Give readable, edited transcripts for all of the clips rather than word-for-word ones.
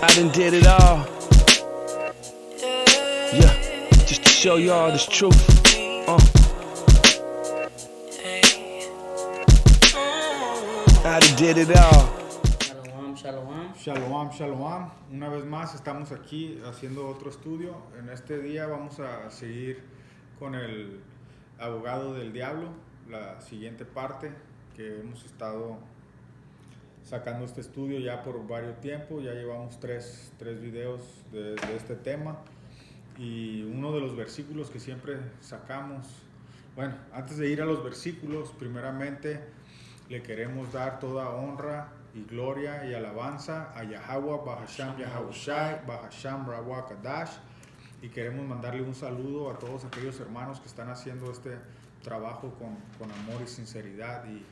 I done did it all. Yeah, just to show y'all this truth. I done did it all. Shalom, shalom. Shalom, shalom. Una vez más estamos aquí haciendo otro estudio. En este día vamos a seguir con el abogado del diablo, la siguiente parte que hemos estado sacando este estudio ya por varios tiempos. Ya llevamos tres videos de este tema. Y uno de los versículos que siempre sacamos, bueno, antes de ir a los versículos, primeramente le queremos dar toda honra y gloria y alabanza a Yahweh, Bahasham Yahushai, Bahasham Rawah Kadash, y queremos mandarle un saludo a todos aquellos hermanos que están haciendo este trabajo con amor y sinceridad, y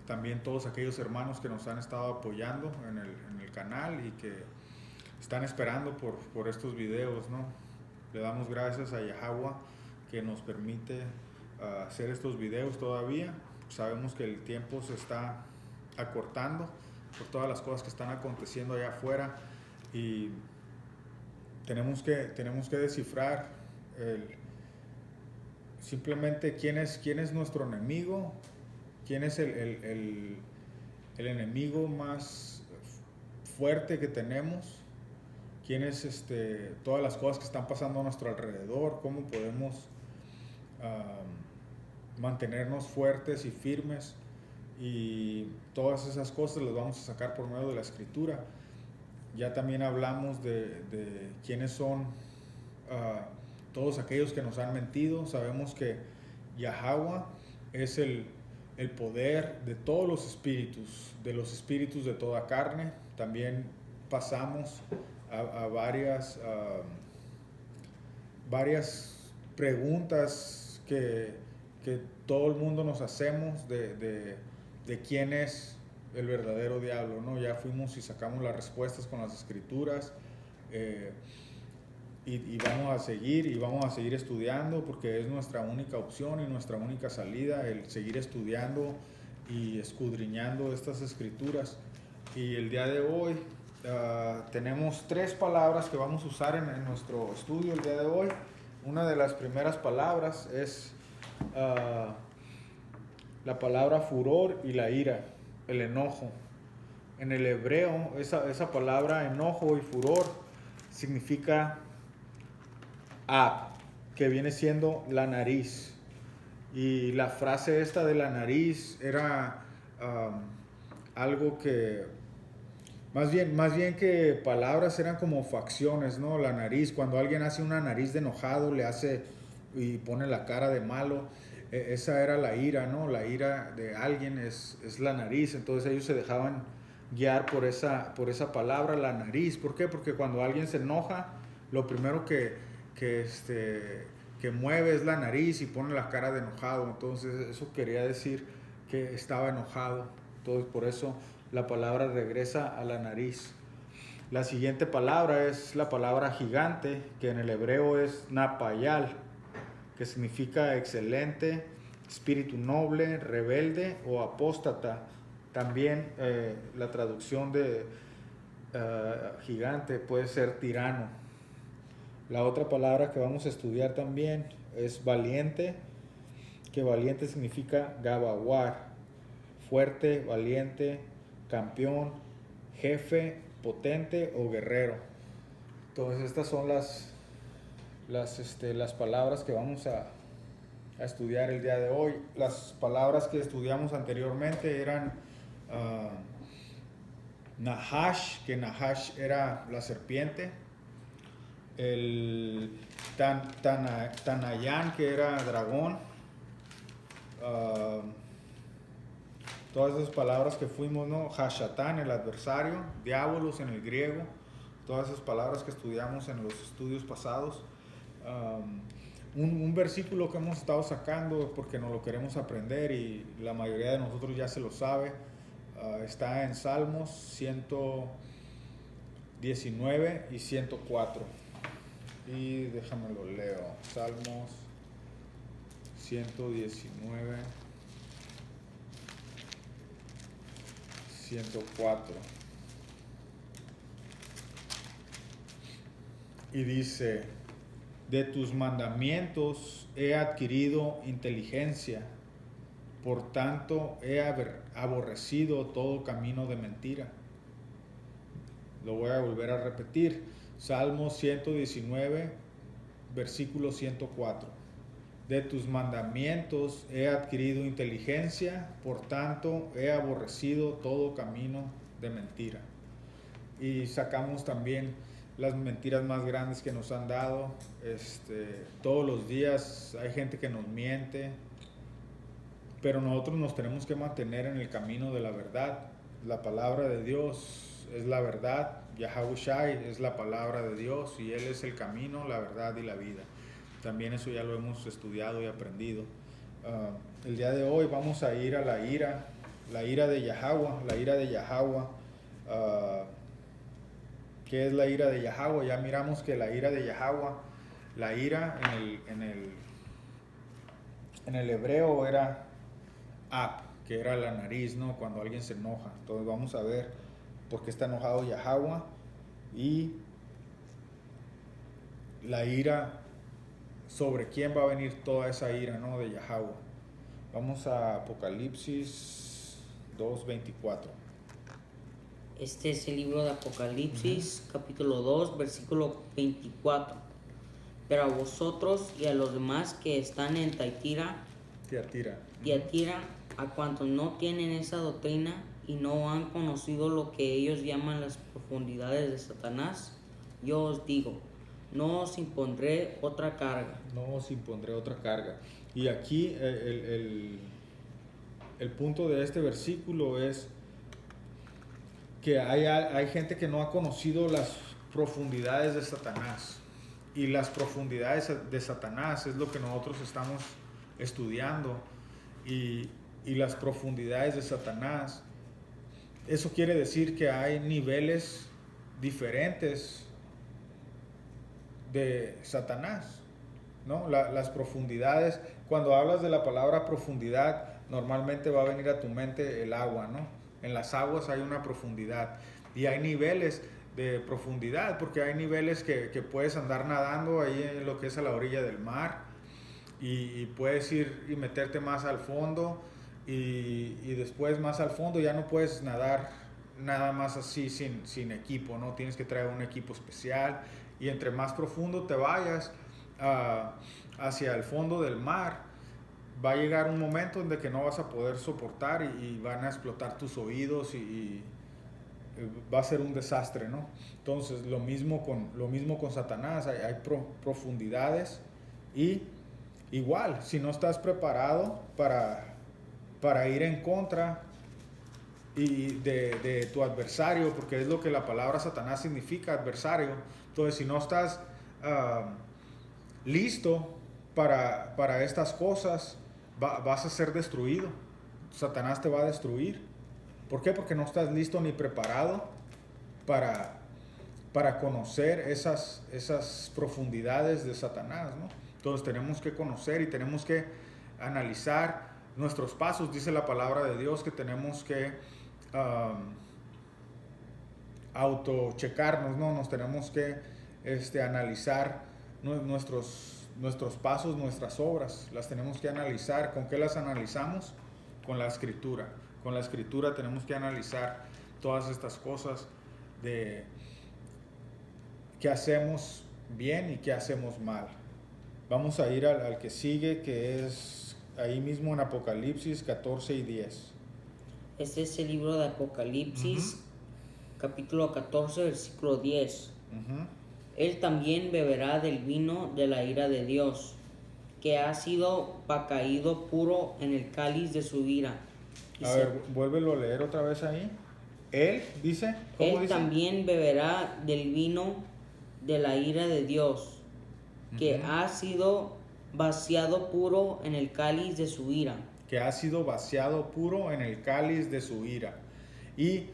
también todos aquellos hermanos que nos han estado apoyando en el canal y que están esperando por estos videos, ¿no? Le damos gracias a Yahweh que nos permite hacer estos videos todavía. Sabemos que el tiempo se está acortando por todas las cosas que están aconteciendo allá afuera, y tenemos que descifrar simplemente quién es nuestro enemigo, quién es el enemigo más fuerte que tenemos, quién es todas las cosas que están pasando a nuestro alrededor, cómo podemos mantenernos fuertes y firmes, y todas esas cosas las vamos a sacar por medio de la escritura. Ya también hablamos de quiénes son todos aquellos que nos han mentido. Sabemos que Yahweh es el poder de todos los espíritus de toda carne. También pasamos a varias preguntas que todo el mundo nos hacemos de quién es el verdadero diablo, ¿no? Ya fuimos y sacamos las respuestas con las escrituras, y vamos a seguir estudiando, porque es nuestra única opción y nuestra única salida, el seguir estudiando y escudriñando estas escrituras. Y el día de hoy tenemos tres palabras que vamos a usar en nuestro estudio el día de hoy. Una de las primeras palabras es la palabra furor y la ira, el enojo. En el hebreo, esa palabra enojo y furor significa ab, que viene siendo la nariz. Y la frase esta de la nariz era algo que, más bien que palabras, eran como facciones, ¿no? La nariz, cuando alguien hace una nariz de enojado, le hace y pone la cara de malo, esa era la ira, ¿no? La ira de alguien es la nariz. Entonces ellos se dejaban guiar por esa palabra, la nariz. ¿Por qué? Porque cuando alguien se enoja, lo primero que mueve es la nariz y pone la cara de enojado. Entonces eso quería decir que estaba enojado. Entonces por eso la palabra regresa a la nariz. La siguiente palabra es la palabra gigante, que en el hebreo es napayal, que significa excelente, espíritu noble, rebelde o apóstata. También la traducción de gigante puede ser tirano. La otra palabra que vamos a estudiar también es valiente, que valiente significa gabawar, fuerte, valiente, campeón, jefe, potente o guerrero. Entonces estas son las palabras que vamos a estudiar el día de hoy. Las palabras que estudiamos anteriormente eran Nahash, que Nahash era la serpiente, el Tanayan, que era dragón. Todas esas palabras que fuimos, ¿no? Hashatán, el adversario, diabolos en el griego, todas esas palabras que estudiamos en los estudios pasados. Un versículo que hemos estado sacando porque no lo queremos aprender y la mayoría de nosotros ya se lo sabe, está en Salmos 119 y 104. Y déjame lo leo. Salmos 119, 104. y dice, de tus mandamientos he adquirido inteligencia, por tanto he aborrecido todo camino de mentira. Lo voy a volver a repetir. Salmo 119, versículo 104. De tus mandamientos he adquirido inteligencia, por tanto he aborrecido todo camino de mentira. Y sacamos también las mentiras más grandes que nos han dado. Todos los días hay gente que nos miente, pero nosotros nos tenemos que mantener en el camino de la verdad. La palabra de Dios es la verdad. Yahawashi es la palabra de Dios y Él es el camino, la verdad y la vida. También eso ya lo hemos estudiado y aprendido. El día de hoy vamos a ir a la ira de Yahweh, la ira de Yahweh. ¿Qué es la ira de Yahweh? Ya miramos que la ira de Yahweh, la ira en el hebreo era ap, que era la nariz, ¿no? Cuando alguien se enoja. Entonces vamos a ver por qué está enojado Yahweh y la ira, sobre quién va a venir toda esa ira, ¿no? De Yahweh. Vamos a Apocalipsis 2:24. Este es el libro de Apocalipsis, capítulo 2, versículo 24. Pero a vosotros y a los demás que están en Tiatira, a cuantos no tienen esa doctrina y no han conocido lo que ellos llaman las profundidades de Satanás, yo os digo, no os impondré otra carga. No os impondré otra carga. Y aquí el punto de este versículo es que hay gente que no ha conocido las profundidades de Satanás. Y las profundidades de Satanás es lo que nosotros estamos estudiando. Y las profundidades de Satanás, eso quiere decir que hay niveles diferentes de Satanás, ¿no? Las profundidades, cuando hablas de la palabra profundidad, normalmente va a venir a tu mente el agua, ¿no? En las aguas hay una profundidad y hay niveles de profundidad, porque hay niveles que puedes andar nadando ahí en lo que es a la orilla del mar y puedes ir y meterte más al fondo y después más al fondo ya no puedes nadar nada más así sin equipo, ¿no? Tienes que traer un equipo especial y entre más profundo te vayas hacia el fondo del mar, va a llegar un momento en que no vas a poder soportar y van a explotar tus oídos y va a ser un desastre, ¿no? Entonces lo mismo con Satanás, hay profundidades y igual, si no estás preparado para ir en contra y de tu adversario, porque es lo que la palabra Satanás significa, adversario. Entonces si no estás listo para estas cosas, vas a ser destruido. Satanás te va a destruir. ¿Por qué? Porque no estás listo ni preparado para conocer esas profundidades de Satanás, ¿no? Entonces tenemos que conocer y tenemos que analizar nuestros pasos. Dice la palabra de Dios que tenemos que autochecarnos, ¿no? Nos tenemos que analizar nuestros pasos, nuestras obras, las tenemos que analizar. ¿Con qué las analizamos? Con la Escritura. Con la Escritura tenemos que analizar todas estas cosas de qué hacemos bien y qué hacemos mal. Vamos a ir al que sigue, que es ahí mismo en Apocalipsis 14 y 10. Este es el libro de Apocalipsis, capítulo 14, versículo 10. Él también beberá del vino de la ira de Dios, que ha sido caído puro en el cáliz de su ira. A ver, vuélvelo a leer otra vez ahí. Él dice, ¿cómo él dice? también beberá del vino de la ira de Dios, que ha sido vaciado puro en el cáliz de su ira. Que ha sido vaciado puro en el cáliz de su ira. Y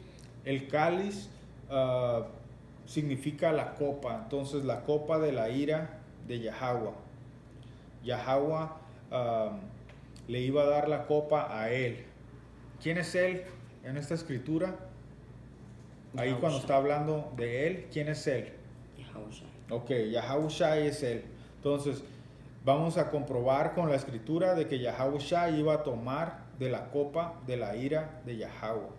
el cáliz significa la copa. Entonces la copa de la ira de Yahweh. Yahweh le iba a dar la copa a él. ¿Quién es él en esta escritura? Ahí cuando está hablando de él, ¿quién es él? Ok, Yahawashi es Él. Entonces, vamos a comprobar con la escritura de que Yahawashi iba a tomar de la copa de la ira de Yahweh.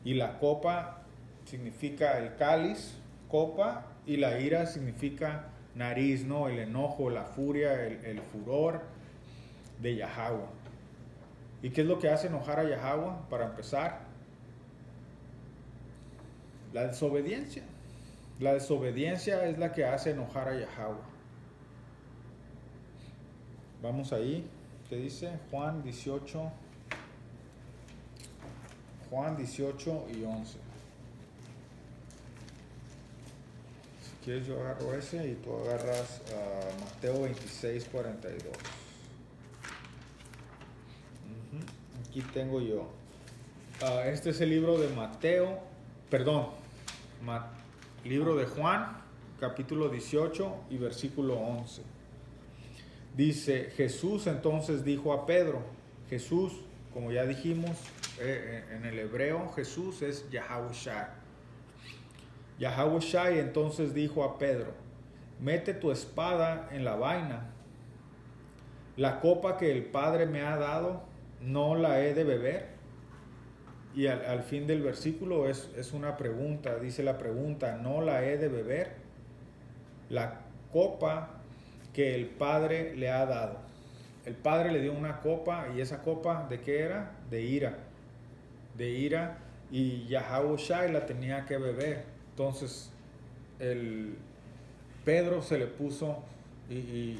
Y la copa significa el cáliz, copa, y la ira significa nariz, ¿no? El enojo, la furia, el furor de Yahweh. ¿Y qué es lo que hace enojar a Yahweh? Para empezar, la desobediencia. La desobediencia es la que hace enojar a Yahweh. Vamos ahí, ¿qué dice? Juan 18 y 11. Si quieres yo agarro ese y tú agarras Mateo 26, 42. Aquí tengo yo. Este es el libro de Mateo, perdón, libro de Juan, capítulo 18 y versículo 11. Dice, Jesús entonces dijo a Pedro, Jesús, como ya dijimos, en el hebreo Jesús es Yahawashi. Yahawashi entonces dijo a Pedro, mete tu espada en la vaina. La copa que el Padre me ha dado, ¿no la he de beber? Y al fin del versículo es una pregunta, dice la pregunta, ¿no la he de beber? La copa que el Padre le ha dado. El Padre le dio una copa, y esa copa, ¿de qué era? De ira. De ira, y Yahawashi la tenía que beber. Entonces, Pedro se le puso, y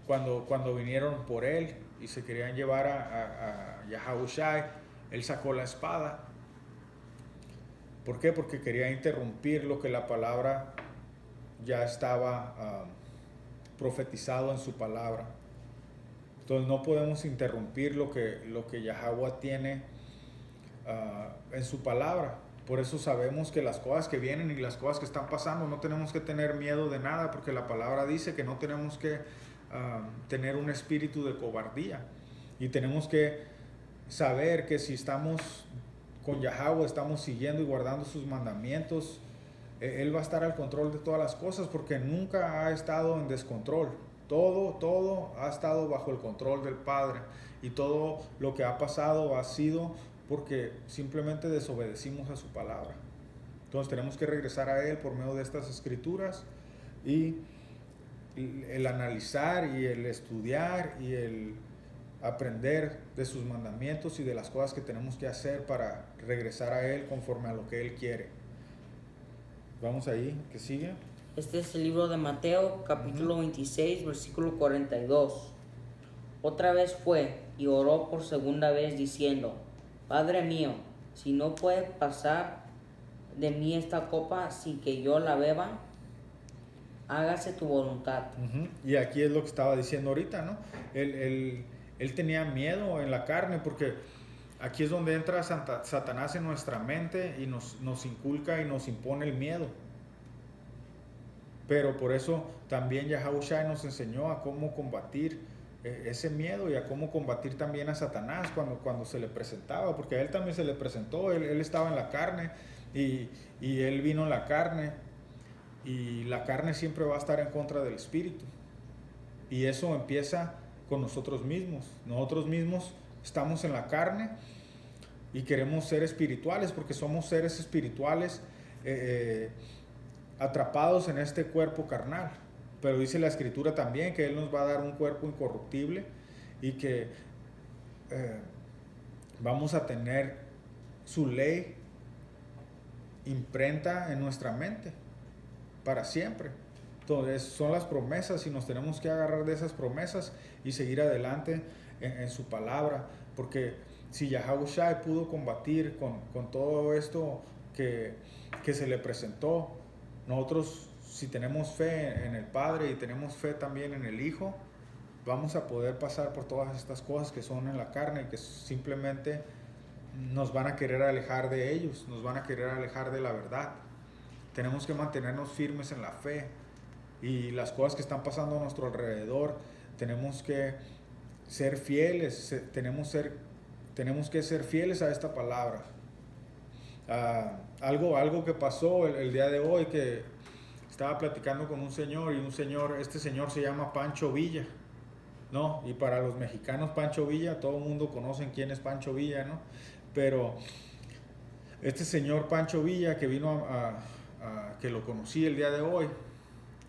cuando vinieron por él y se querían llevar a Yahawashi, él sacó la espada. ¿Por qué? Porque quería interrumpir lo que la palabra ya estaba profetizado en su palabra. Entonces no podemos interrumpir lo que Yahweh tiene en su palabra. Por eso sabemos que las cosas que vienen y las cosas que están pasando, no tenemos que tener miedo de nada, porque la palabra dice que no tenemos que tener un espíritu de cobardía, y tenemos que saber que si estamos con Yahweh, estamos siguiendo y guardando sus mandamientos, Él va a estar al control de todas las cosas, porque nunca ha estado en descontrol. Todo ha estado bajo el control del Padre, y todo lo que ha pasado ha sido porque simplemente desobedecimos a su palabra. Entonces tenemos que regresar a Él por medio de estas escrituras, y el analizar y el estudiar y el aprender de sus mandamientos y de las cosas que tenemos que hacer para regresar a Él conforme a lo que Él quiere. Vamos ahí, ¿qué sigue? Este es el libro de Mateo, capítulo 26, versículo 42. Otra vez fue y oró por segunda vez diciendo, Padre mío, si no puede pasar de mí esta copa sin que yo la beba, hágase tu voluntad. Y aquí es lo que estaba diciendo ahorita, ¿no? Él tenía miedo en la carne, porque aquí es donde entra Satanás en nuestra mente y nos inculca y nos impone el miedo. Pero por eso también Yahawashi nos enseñó a cómo combatir ese miedo, y a cómo combatir también a Satanás cuando se le presentaba, porque a él también se le presentó. Él estaba en la carne, y él vino en la carne, y la carne siempre va a estar en contra del espíritu, y eso empieza con nosotros mismos. Nosotros mismos estamos en la carne y queremos ser espirituales, porque somos seres espirituales atrapados en este cuerpo carnal. Pero dice la escritura también que Él nos va a dar un cuerpo incorruptible, y que vamos a tener su ley imprenta en nuestra mente para siempre. Entonces son las promesas, y nos tenemos que agarrar de esas promesas y seguir adelante en su palabra, porque si Yahawashi pudo combatir con todo esto que se le presentó, nosotros, si tenemos fe en el Padre y tenemos fe también en el Hijo, vamos a poder pasar por todas estas cosas que son en la carne, y que simplemente nos van a querer alejar de ellos, nos van a querer alejar de la verdad. Tenemos que mantenernos firmes en la fe, y las cosas que están pasando a nuestro alrededor, tenemos que ser fieles, tenemos que ser fieles a esta palabra. Algo que pasó el día de hoy, que estaba platicando con un señor y este señor se llama Pancho Villa, ¿no? Y para los mexicanos Pancho Villa, todo el mundo conoce quién es Pancho Villa, ¿no? Pero este señor Pancho Villa que vino que lo conocí el día de hoy,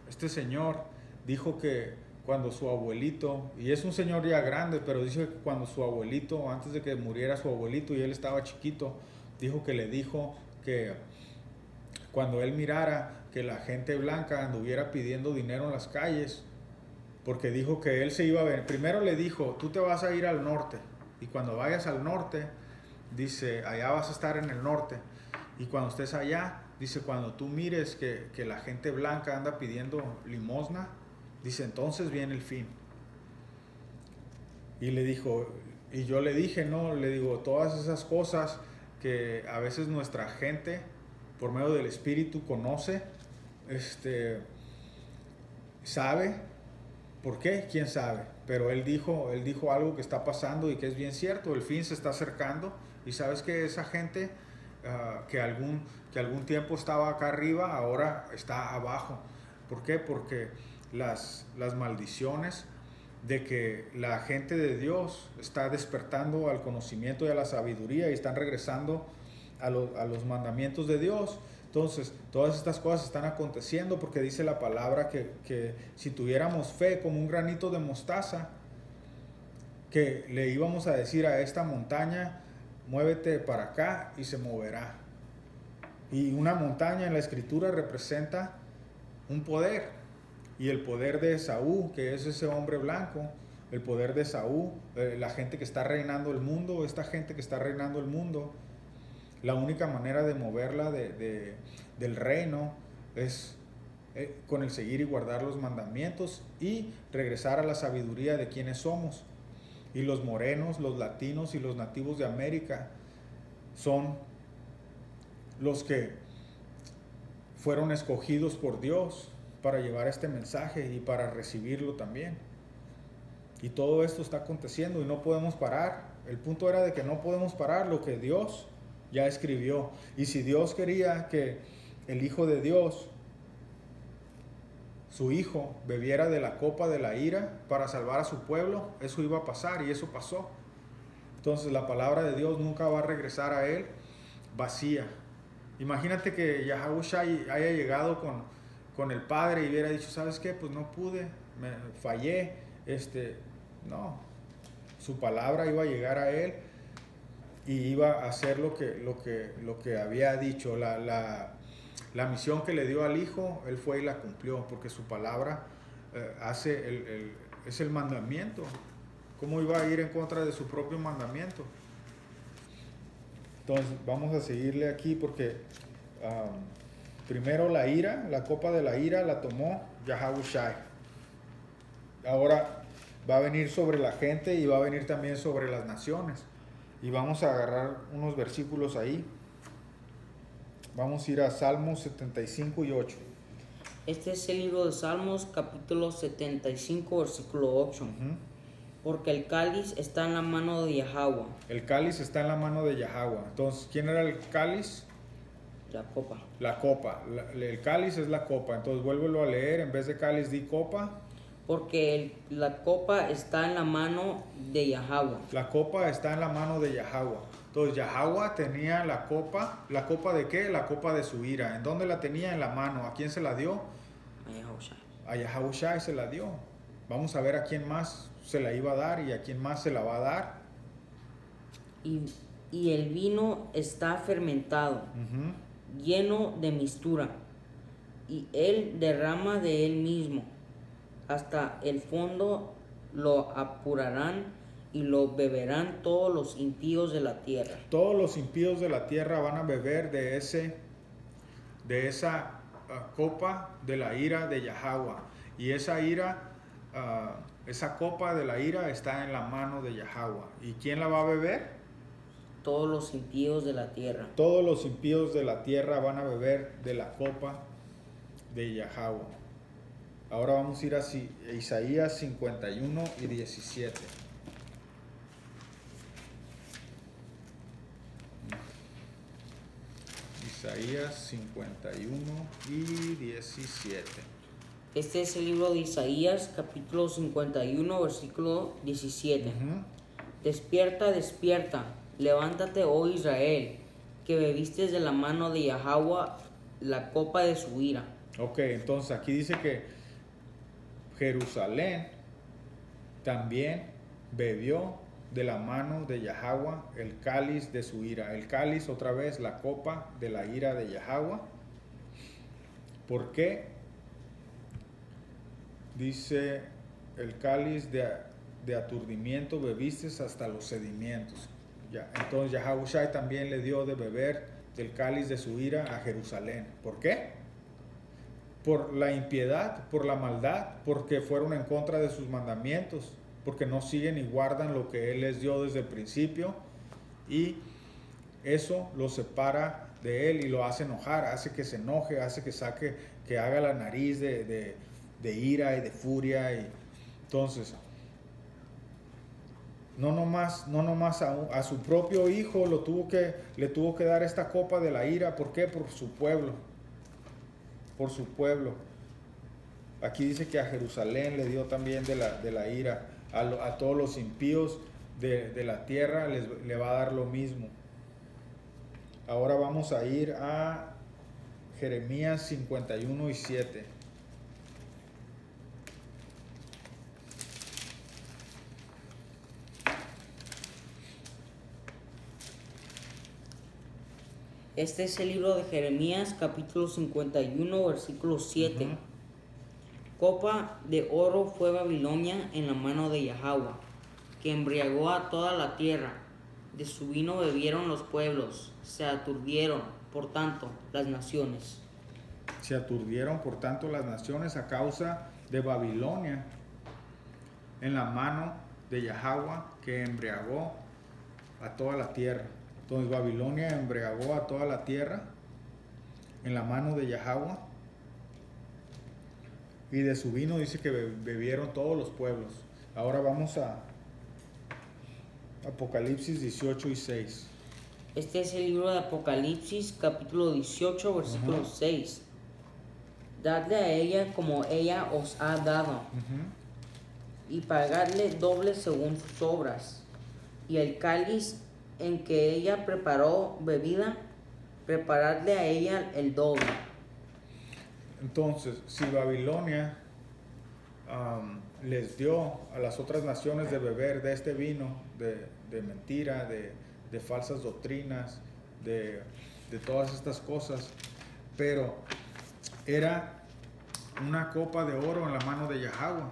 este señor dijo que cuando su abuelito, y es un señor ya grande, pero dice que cuando su abuelito, antes de que muriera su abuelito y él estaba chiquito, dijo que le dijo que cuando él mirara que la gente blanca anduviera pidiendo dinero en las calles, porque dijo que él se iba a ver, primero le dijo, tú te vas a ir al norte, y cuando vayas al norte, dice, allá vas a estar en el norte, y cuando estés allá, dice, cuando tú mires que la gente blanca anda pidiendo limosna, dice, entonces viene el fin. Y le dijo, y yo le dije, no, le digo, todas esas cosas que a veces nuestra gente, por medio del Espíritu, conoce, sabe. ¿Por qué? ¿Quién sabe? Pero él dijo algo que está pasando y que es bien cierto, el fin se está acercando, y sabes que esa gente que algún tiempo estaba acá arriba, ahora está abajo. ¿Por qué? Porque las maldiciones de que la gente de Dios está despertando al conocimiento y a la sabiduría y están regresando a los mandamientos de Dios. Entonces, todas estas cosas están aconteciendo porque dice la palabra que si tuviéramos fe como un granito de mostaza, que le íbamos a decir a esta montaña, muévete para acá y se moverá. Y una montaña en la escritura representa un poder, y el poder de Esaú, que es ese hombre blanco, el poder de Esaú, la gente que está reinando el mundo, esta gente que está reinando el mundo, la única manera de moverla del reino es con el seguir y guardar los mandamientos y regresar a la sabiduría de quienes somos. Y los morenos, los latinos y los nativos de América son los que fueron escogidos por Dios para llevar este mensaje y para recibirlo también. Y todo esto está aconteciendo y no podemos parar. El punto era de que no podemos parar lo que Dios ya escribió. Y si Dios quería que el Hijo de Dios, su Hijo, bebiera de la copa de la ira para salvar a su pueblo, eso iba a pasar y eso pasó. Entonces la palabra de Dios nunca va a regresar a Él vacía. Imagínate que Yahushua haya llegado con el Padre y hubiera dicho, ¿sabes qué? Pues no pude, me fallé. No, su palabra iba a llegar a Él y iba a hacer lo que había dicho. La misión que le dio al Hijo, Él fue y la cumplió, porque su palabra es el mandamiento. ¿Cómo iba a ir en contra de su propio mandamiento? Entonces vamos a seguirle aquí porque primero la copa de la ira la tomó Yahushua. Ahora va a venir sobre la gente y va a venir también sobre las naciones. Y vamos a agarrar unos versículos ahí. Vamos a ir a Salmos 75 y 8. Este es el libro de Salmos, capítulo 75, versículo 8. Porque el cáliz está en la mano de Yahweh. El cáliz está en la mano de Yahweh. Entonces, ¿quién era el cáliz? La copa. La copa. El cáliz es la copa. Entonces, vuélvelo a leer. En vez de cáliz, di copa. Porque la copa está en la mano de Yahweh. La copa está en la mano de Yahweh. Entonces, Yahweh tenía la copa. ¿La copa de qué? La copa de su ira. ¿En dónde la tenía? En la mano. ¿A quién se la dio? A Yahushua. A Yahushua se la dio. Vamos a ver a quién más se la iba a dar y a quién más se la va a dar. Y el vino está fermentado, lleno de mistura, y él derrama de él mismo. Hasta el fondo lo apurarán y lo beberán todos los impíos de la tierra. Todos los impíos de la tierra van a beber de esa copa de la ira de Yahweh. Y esa ira, esa copa de la ira está en la mano de Yahweh. ¿Y quién la va a beber? Todos los impíos de la tierra. Todos los impíos de la tierra van a beber de la copa de Yahweh. Ahora vamos a ir a Isaías 51 y 17. Isaías 51 y 17. Este es el libro de Isaías, capítulo 51, versículo 17. Despierta, despierta, levántate, oh Israel, que bebiste de la mano de Yahweh la copa de su ira. Ok, entonces aquí dice que Jerusalén también bebió de la mano de Yahweh el cáliz de su ira. El cáliz, otra vez, la copa de la ira de Yahweh. ¿Por qué? Dice, el cáliz de aturdimiento bebiste hasta los sedimentos. Ya, entonces Yahushua también le dio de beber del cáliz de su ira a Jerusalén. ¿Por qué? Por la impiedad, por la maldad, porque fueron en contra de sus mandamientos, porque no siguen y guardan lo que Él les dio desde el principio, y eso lo separa de Él y lo hace enojar, hace que se enoje, hace que saque, que haga la nariz de ira y de furia. Y entonces, no nomás a su propio hijo le tuvo que dar esta copa de la ira. ¿Por qué? Por su pueblo. Por su pueblo. Aquí dice que a Jerusalén le dio también de la ira. A todos los impíos de la tierra le va a dar lo mismo. Ahora vamos a ir a Jeremías 51 y 7. Este es el libro de Jeremías, capítulo 51, versículo 7. Copa de oro fue Babilonia en la mano de Yahweh, que embriagó a toda la tierra. De su vino bebieron los pueblos, se aturdieron, por tanto, las naciones. Se aturdieron, por tanto, las naciones a causa de Babilonia en la mano de Yahweh, que embriagó a toda la tierra. Entonces Babilonia embriagó a toda la tierra en la mano de Yahweh, y de su vino dice que bebieron todos los pueblos. Ahora vamos a Apocalipsis 18 y 6. Este es el libro de Apocalipsis, capítulo 18, versículo 6. Dadle a ella como ella os ha dado, y pagadle doble según sus obras. Y el cáliz en que ella preparó bebida, preparadle a ella el doble. Entonces, si Babilonia les dio a las otras naciones de beber de este vino, de mentira, de falsas doctrinas, de todas estas cosas, pero era una copa de oro en la mano de Yahweh.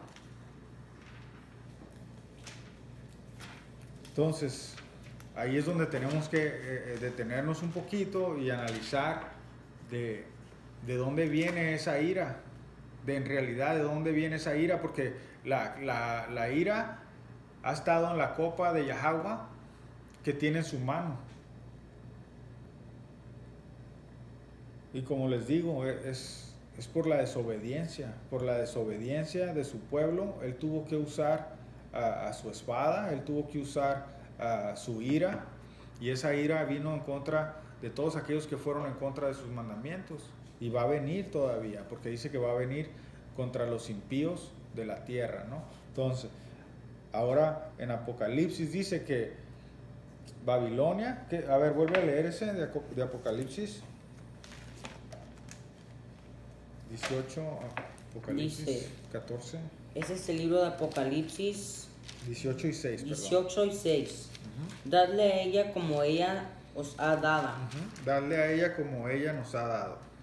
Entonces, ahí es donde tenemos que detenernos un poquito y analizar de dónde viene esa ira, en realidad de dónde viene esa ira, porque la ira ha estado en la copa de Yahweh que tiene en su mano. Y como les digo, es por la desobediencia de su pueblo. Él tuvo que usar a su espada, él tuvo que usar su ira, y esa ira vino en contra de todos aquellos que fueron en contra de sus mandamientos, y va a venir todavía, porque dice que va a venir contra los impíos de la tierra, ¿no? Entonces, ahora en Apocalipsis dice que Babilonia, a ver, vuelve a leer ese de Apocalipsis 18, Apocalipsis Dice, 14. Ese es el libro de Apocalipsis 18 y 6, 18 y 6. Dadle a ella como ella os ha dado, Darle a ella como ella nos ha dado.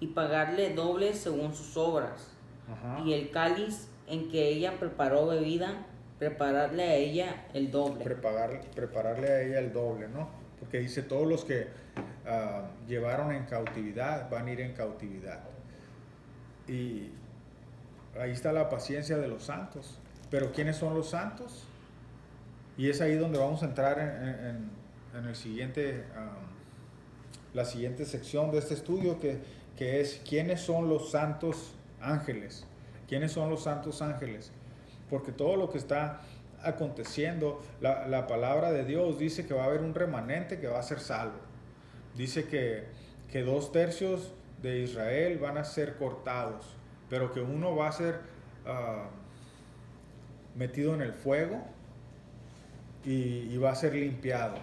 y pagarle doble según sus obras. Y el cáliz en que ella preparó bebida, prepararle a ella el doble. Prepararle a ella el doble, ¿no? Porque dice, todos los que llevaron en cautividad van a ir en cautividad. Y ahí está la paciencia de los santos. Pero ¿quiénes son los santos? Y es ahí donde vamos a entrar en el siguiente, la siguiente sección de este estudio, que es ¿quiénes son los santos ángeles? ¿Quiénes son los santos ángeles? Porque todo lo que está aconteciendo, la palabra de Dios dice que va a haber un remanente que va a ser salvo. Dice que que 2/3 de Israel van a ser cortados, pero que uno va a ser metido en el fuego y va a ser limpiado.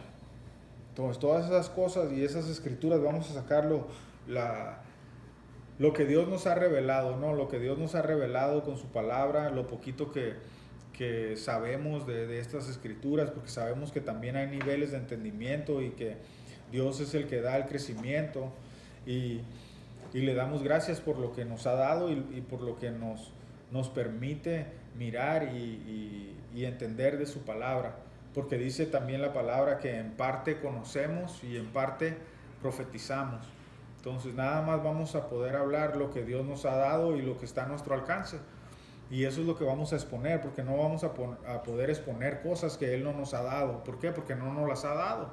Entonces, todas esas cosas y esas escrituras vamos a sacarlo, lo que Dios nos ha revelado, ¿no? Lo que Dios nos ha revelado con su palabra, lo poquito que sabemos de estas escrituras, porque sabemos que también hay niveles de entendimiento y que Dios es el que da el crecimiento, y le damos gracias por lo que nos ha dado y por lo que nos permite mirar y entender de su palabra, porque dice también la palabra que en parte conocemos y en parte profetizamos. Entonces nada más vamos a poder hablar lo que Dios nos ha dado y lo que está a nuestro alcance. Y eso es lo que vamos a exponer, porque no vamos a poder exponer cosas que Él no nos ha dado. ¿Por qué? Porque no nos las ha dado.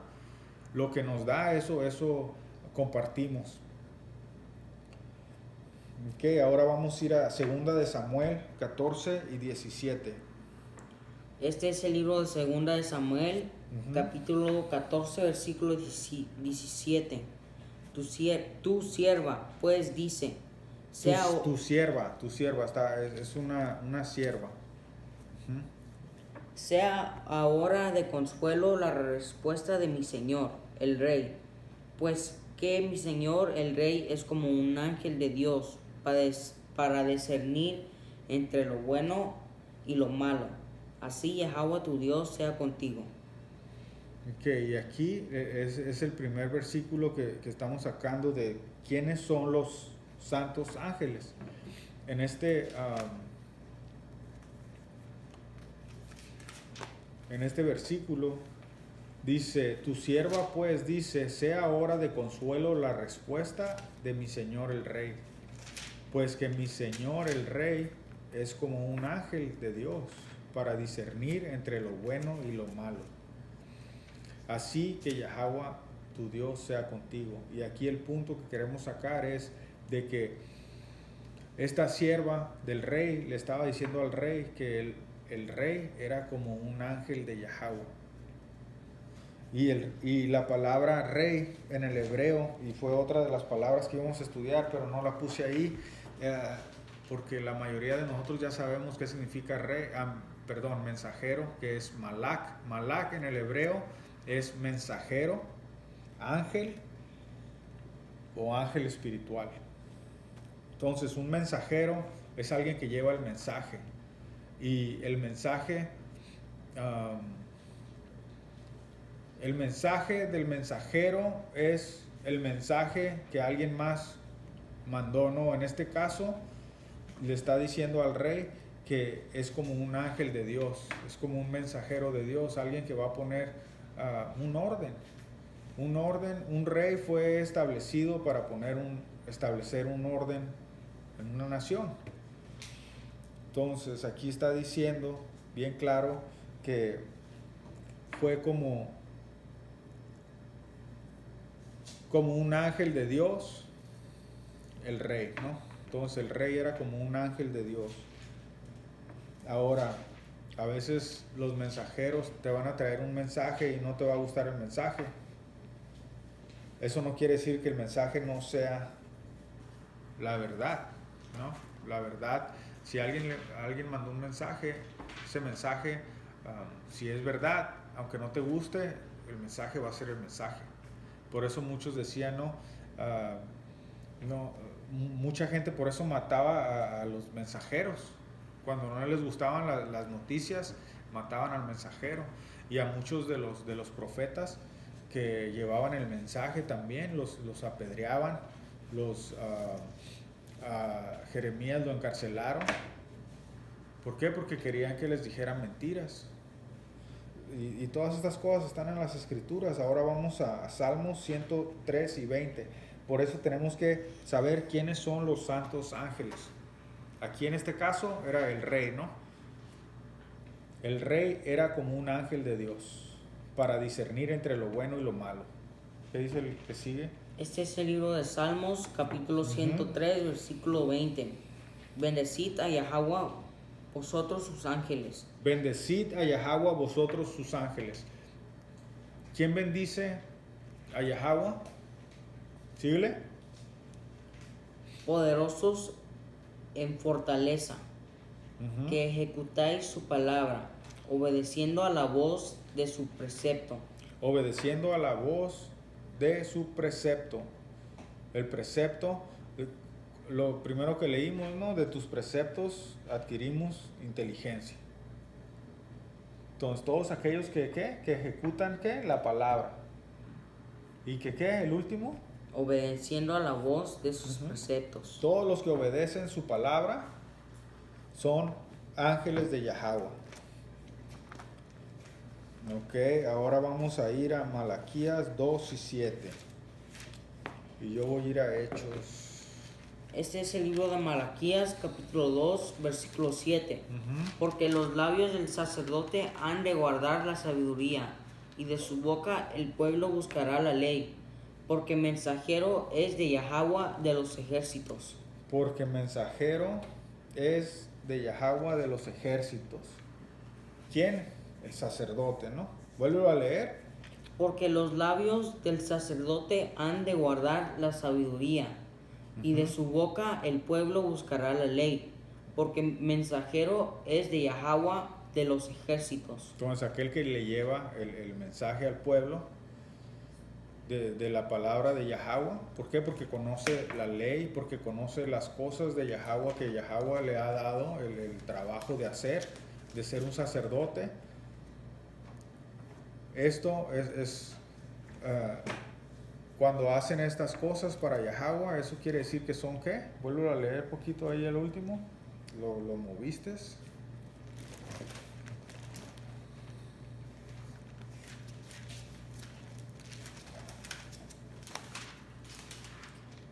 Lo que nos da, eso compartimos. Ok, ahora vamos a ir a 2 de Samuel 14 y 17. Este es el libro de Segunda de Samuel, capítulo 14, versículo 17. Tu sierva, pues dice, Tu sierva, es una sierva. Sea ahora de consuelo la respuesta de mi señor, el rey, pues que mi señor, el rey, es como un ángel de Dios para discernir entre lo bueno y lo malo. Así Yahweh tu Dios sea contigo. Ok, y aquí es el primer versículo que estamos sacando de quiénes son los santos ángeles. En este versículo dice, tu sierva pues dice, sea ahora de consuelo la respuesta de mi señor el rey, pues que mi señor el rey es como un ángel de Dios para discernir entre lo bueno y lo malo. Así que Yahweh tu Dios sea contigo. Y aquí el punto que queremos sacar es de que esta sierva del rey le estaba diciendo al rey que el rey era como un ángel de Yahweh. Y la palabra rey en el hebreo, y fue otra de las palabras que íbamos a estudiar, pero no la puse ahí, porque la mayoría de nosotros ya sabemos qué significa rey, mensajero, que es malak. Malak en el hebreo es mensajero, ángel o ángel espiritual. Entonces, un mensajero es alguien que lleva el mensaje, y el mensaje del mensajero es el mensaje que alguien más mandó, ¿no? En este caso le está diciendo al rey que es como un ángel de Dios, es como un mensajero de Dios, alguien que va a poner un orden. Un rey fue establecido para establecer un orden en una nación. Entonces aquí está diciendo bien claro que fue como un ángel de Dios el rey, ¿no? Entonces el rey era como un ángel de Dios. Ahora, a veces los mensajeros te van a traer un mensaje y no te va a gustar el mensaje. Eso no quiere decir que el mensaje no sea la verdad, ¿no? La verdad, si alguien mandó un mensaje, ese mensaje, si es verdad, aunque no te guste, el mensaje va a ser el mensaje. Por eso muchos decían, mucha gente por eso mataba a los mensajeros. Cuando no les gustaban las noticias, mataban al mensajero. Y a muchos de los profetas que llevaban el mensaje también los apedreaban. A Jeremías lo encarcelaron. ¿Por qué? Porque querían que les dijeran mentiras. Y todas estas cosas están en las escrituras. Ahora vamos a Salmos 103 y 20. Por eso tenemos que saber quiénes son los santos ángeles. Aquí en este caso era el rey, ¿no? El rey era como un ángel de Dios para discernir entre lo bueno y lo malo. ¿Qué dice el que sigue? Este es el libro de Salmos, capítulo 103, versículo 20. Bendecid a Yahweh, vosotros sus ángeles. Bendecid a Yahweh, vosotros sus ángeles. ¿Quién bendice a Yahweh? Síguele. Poderosos en fortaleza, Ujú. que ejecutáis su palabra, obedeciendo a la voz de su precepto. Obedeciendo a la voz de su precepto. El precepto, lo primero que leímos, ¿no? De tus preceptos adquirimos inteligencia. Entonces, todos aquellos que ejecutan, ¿qué? La palabra. ¿Y que qué? El último. Obedeciendo a la voz de sus preceptos. Todos los que obedecen su palabra son ángeles de Yahweh. Ok, ahora vamos a ir a Malaquías 2 y 7. Y yo voy a ir a Hechos. Este es el libro de Malaquías, capítulo 2, versículo 7. Ujú. Porque los labios del sacerdote han de guardar la sabiduría, y de su boca el pueblo buscará la ley, porque mensajero es de Yahweh de los ejércitos. Porque mensajero es de Yahweh de los ejércitos. ¿Quién? El sacerdote, ¿no? Vuelvo a leer. Porque los labios del sacerdote han de guardar la sabiduría, y de su boca el pueblo buscará la ley, porque mensajero es de Yahweh de los ejércitos. Entonces aquel que le lleva el mensaje al pueblo de la palabra de Yahweh. ¿Por qué? Porque conoce la ley, porque conoce las cosas de Yahweh que Yahweh le ha dado, el trabajo de hacer, de ser un sacerdote. Esto es cuando hacen estas cosas para Yahweh, eso quiere decir que son ¿qué? Vuelvo a leer poquito ahí el último. Lo moviste.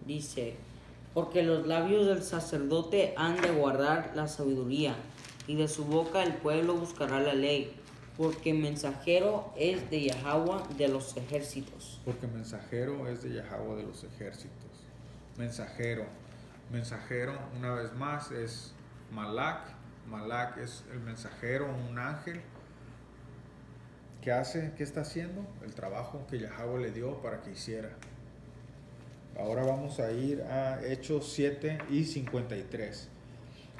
Dice, porque los labios del sacerdote han de guardar la sabiduría, y de su boca el pueblo buscará la ley, porque mensajero es de Yahweh de los ejércitos. Porque mensajero es de Yahweh de los ejércitos. Mensajero. Mensajero, una vez más, es Malak. Malak es el mensajero, un ángel. ¿Qué hace? ¿Qué está haciendo? El trabajo que Yahweh le dio para que hiciera. Ahora vamos a ir a Hechos 7 y 53.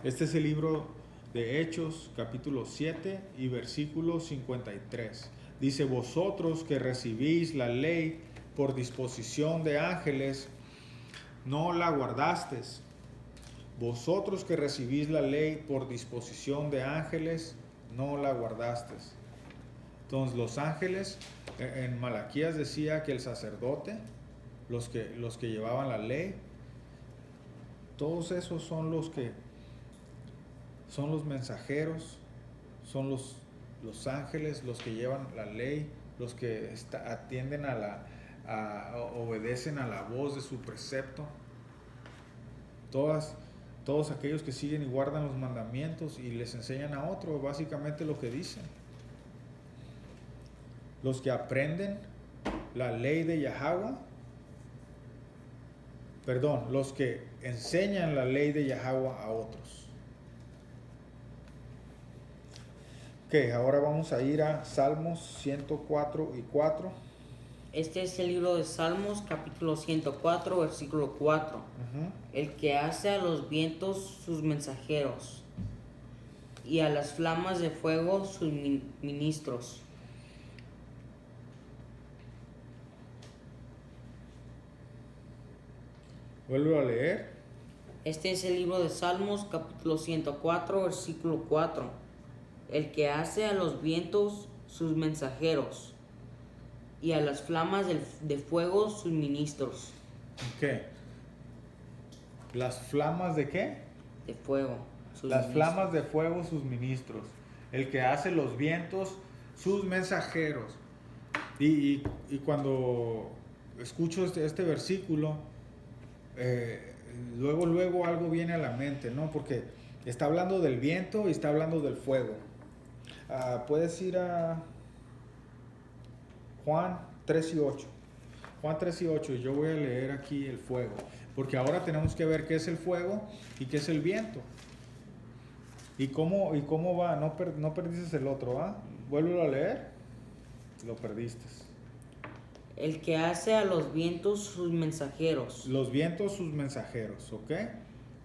Este es el libro de Hechos, capítulo 7 y versículo 53. Dice, vosotros que recibís la ley por disposición de ángeles, no la guardasteis. Vosotros que recibís la ley por disposición de ángeles, no la guardasteis. Entonces los ángeles, en Malaquías decía que el sacerdote, los que llevaban la ley, todos esos son los mensajeros, son los ángeles, los que llevan la ley, los que atienden obedecen a la voz de su precepto. Todos aquellos que siguen y guardan los mandamientos y les enseñan a otros básicamente lo que dicen. Los que aprenden la ley de Yahweh, los que enseñan la ley de Yahweh a otros. Ok, ahora vamos a ir a Salmos 104 y 4. Este es el libro de Salmos, capítulo 104, versículo 4. El que hace a los vientos sus mensajeros, y a las flamas de fuego sus ministros. Vuelvo a leer. Este es el libro de Salmos, capítulo 104, versículo 4. El que hace a los vientos sus mensajeros, y a las flamas de fuego sus ministros. ¿Qué? ¿Las flamas de qué? De fuego. Las flamas de fuego sus ministros. El que hace los vientos sus mensajeros. Y cuando escucho este versículo, luego algo viene a la mente, ¿no? Porque está hablando del viento y está hablando del fuego. Puedes ir a Juan 3 y 8. Juan 3 y 8, y yo voy a leer aquí el fuego. Porque ahora tenemos que ver qué es el fuego y qué es el viento. ¿Y cómo va? No perdiste el otro, ¿ah? Vuélvelo a leer. Lo perdiste. el que hace a los vientos sus mensajeros Los vientos sus mensajeros, ¿ok?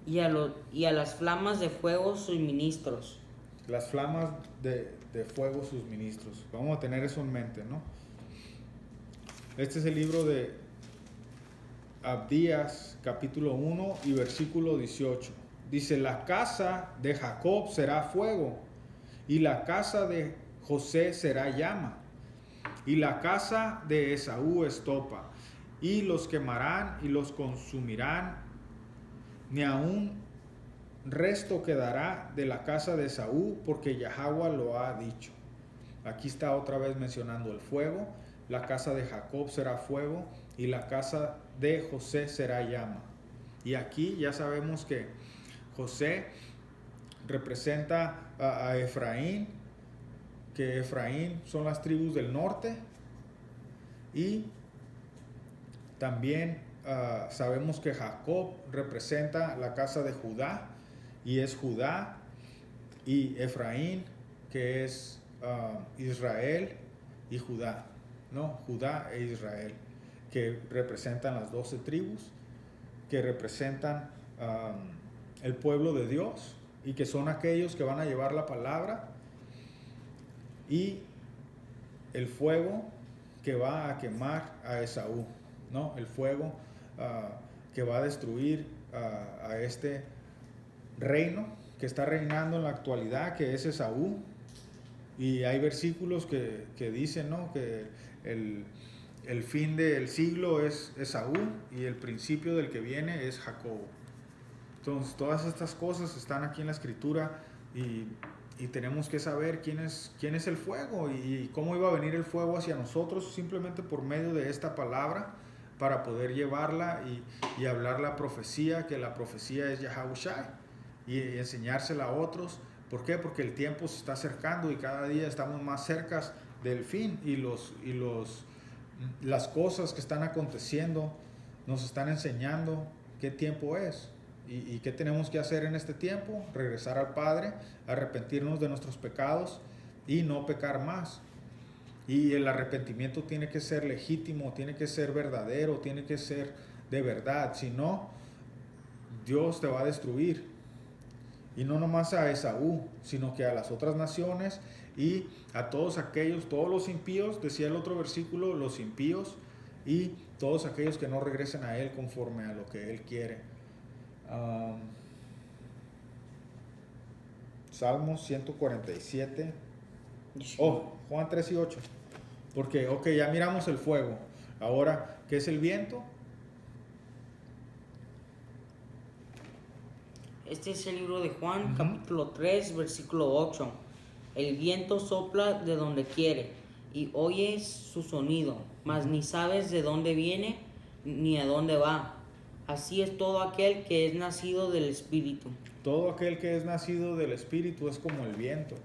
y a las flamas de fuego sus ministros. Las flamas de fuego sus ministros. Vamos a tener eso en mente, ¿no? Este es el libro de Abdías, capítulo 1 y versículo 18. Dice, la casa de Jacob será fuego, y la casa de José será llama, y la casa de Esaú estopa, y los quemarán y los consumirán, ni aun resto quedará de la casa de Esaú, porque Yahweh lo ha dicho. Aquí está otra vez mencionando el fuego. La casa de Jacob será fuego y la casa de José será llama. Y aquí ya sabemos que José representa a Efraín, que Efraín son las tribus del norte, y también sabemos que Jacob representa la casa de Judá, y es Judá, y Efraín, que es Israel y Judá, ¿no? Judá e Israel, que representan las 12 tribus, que representan el pueblo de Dios, y que son aquellos que van a llevar la palabra, y el fuego que va a quemar a Esaú, ¿no? El fuego que va a destruir a este reino que está reinando en la actualidad, que es Esaú. Y hay versículos que dicen, ¿no?, que el fin del siglo es Esaú y el principio del que viene es Jacob. Entonces todas estas cosas están aquí en la escritura, y tenemos que saber quién es el fuego y cómo iba a venir el fuego hacia nosotros, simplemente por medio de esta palabra, para poder llevarla y hablar la profecía, que la profecía es Yahahushai, y enseñársela a otros. ¿Por qué? Porque el tiempo se está acercando y cada día estamos más cerca del fin, y las cosas que están aconteciendo nos están enseñando qué tiempo es y qué tenemos que hacer en este tiempo: regresar al Padre, arrepentirnos de nuestros pecados y no pecar más. Y el arrepentimiento tiene que ser legítimo, tiene que ser verdadero, tiene que ser de verdad, si no, Dios te va a destruir. Y no nomás a Esaú, sino que a las otras naciones y a todos aquellos, todos los impíos, decía el otro versículo, los impíos, y todos aquellos que no regresen a Él conforme a lo que Él quiere. Salmos 147. Juan 3 y 8. Porque, ya miramos el fuego. Ahora, ¿qué es el viento? Este es el libro de Juan, capítulo 3, versículo 8. El viento sopla de donde quiere y oyes su sonido, mas ni sabes de dónde viene ni a dónde va. Así es todo aquel que es nacido del Espíritu. Todo aquel que es nacido del Espíritu es como el viento.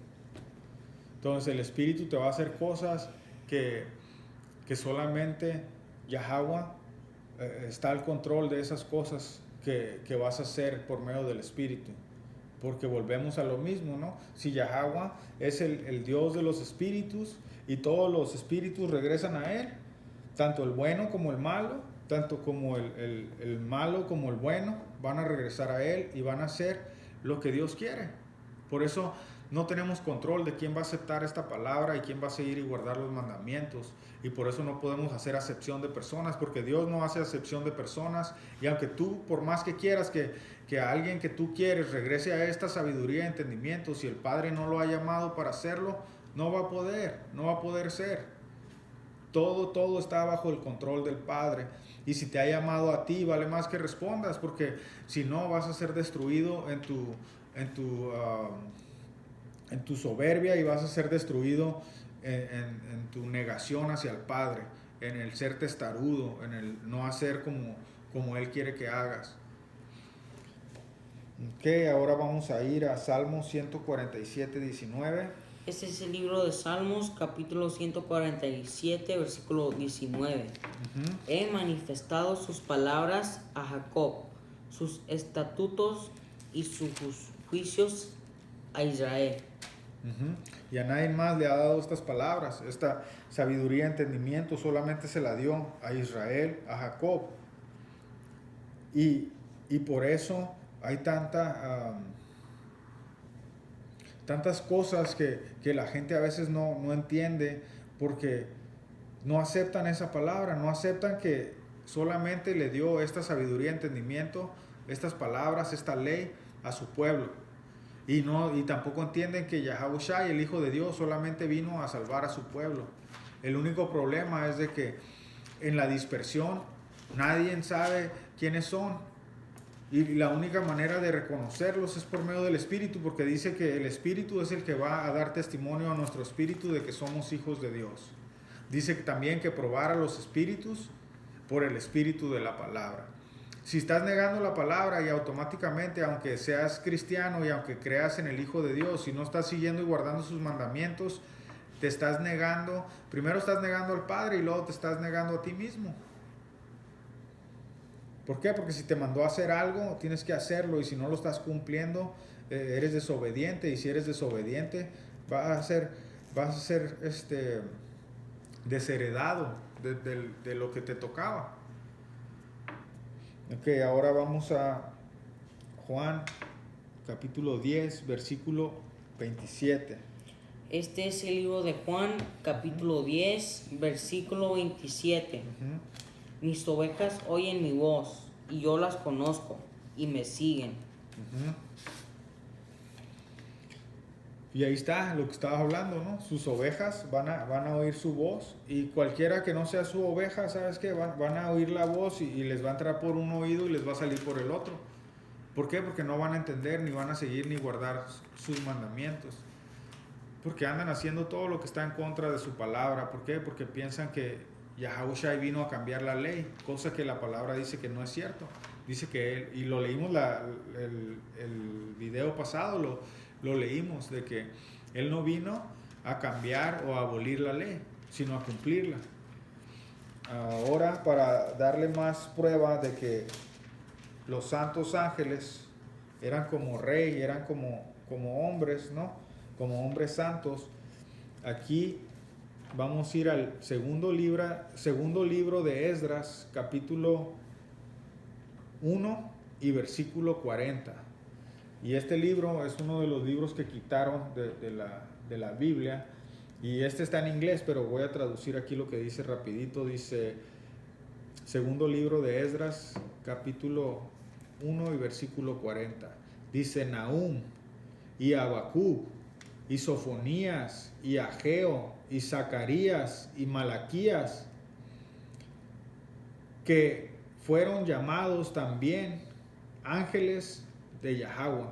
Entonces el Espíritu te va a hacer cosas que solamente Yahweh está al control de esas cosas que vas a hacer por medio del Espíritu. Porque volvemos a lo mismo, ¿no? Si Yahweh es el Dios de los espíritus, y todos los espíritus regresan a Él, tanto el bueno como el malo, tanto como el malo como el bueno, van a regresar a Él y van a hacer lo que Dios quiere. Por eso no tenemos control de quién va a aceptar esta palabra y quién va a seguir y guardar los mandamientos. Y por eso no podemos hacer acepción de personas, porque Dios no hace acepción de personas. Y aunque tú, por más que quieras que a alguien que tú quieres regrese a esta sabiduría y entendimiento, si el Padre no lo ha llamado para hacerlo, no va a poder ser. Todo está bajo el control del Padre. Y si te ha llamado a ti, vale más que respondas, porque si no vas a ser destruido en tu soberbia, y vas a ser destruido en tu negación hacia el Padre, en el ser testarudo, en el no hacer como Él quiere que hagas. Ahora vamos a ir a Salmos 147, 19. Este es el libro de Salmos, capítulo 147, versículo 19. He manifestado sus palabras a Jacob, sus estatutos y sus juicios a Israel. Y a nadie más le ha dado estas palabras, esta sabiduría, entendimiento, solamente se la dio a Israel, a Jacob. Y por eso hay tantas cosas que la gente a veces no entiende, porque no aceptan esa palabra, no aceptan que solamente le dio esta sabiduría, entendimiento, estas palabras, esta ley a su pueblo. Y tampoco entienden que Yahawashi, el Hijo de Dios, solamente vino a salvar a su pueblo. El único problema es de que en la dispersión nadie sabe quiénes son. Y la única manera de reconocerlos es por medio del Espíritu, porque dice que el Espíritu es el que va a dar testimonio a nuestro espíritu de que somos hijos de Dios. Dice también que probar a los espíritus por el espíritu de la palabra. Si estás negando la palabra y automáticamente, aunque seas cristiano y aunque creas en el Hijo de Dios, si no estás siguiendo y guardando sus mandamientos, te estás negando, primero estás negando al Padre y luego te estás negando a ti mismo. ¿Por qué? Porque si te mandó a hacer algo, tienes que hacerlo, y si no lo estás cumpliendo, eres desobediente, y si eres desobediente, vas a ser desheredado de lo que te tocaba. Ok, ahora vamos a Juan capítulo 10, versículo 27. Este es el libro de Juan, capítulo 10, versículo 27. Mis ovejas oyen mi voz, y yo las conozco, y me siguen. Y ahí está lo que estabas hablando, ¿no? Sus ovejas van a oír su voz, y cualquiera que no sea su oveja, ¿sabes qué? Van a oír la voz y les va a entrar por un oído y les va a salir por el otro. ¿Por qué? Porque no van a entender, ni van a seguir, ni guardar sus mandamientos. Porque andan haciendo todo lo que está en contra de su palabra. ¿Por qué? Porque piensan que Yahawashi vino a cambiar la ley, cosa que la palabra dice que no es cierto. Dice que él, y lo leímos el video pasado, lo leímos, de que él no vino a cambiar o a abolir la ley, sino a cumplirla. Ahora, para darle más prueba de que los santos ángeles eran como rey, eran como hombres, ¿no? Como hombres santos, aquí vamos a ir al segundo libro de Esdras, capítulo 1 y versículo 40. Y este libro es uno de los libros que quitaron de la Biblia. Y este está en inglés, pero voy a traducir aquí lo que dice rapidito. Dice, segundo libro de Esdras, capítulo 1 y versículo 40. Dice, Nahum y Habacuc y Sofonías y Ageo y Zacarías y Malaquías, que fueron llamados también ángeles de Yahweh.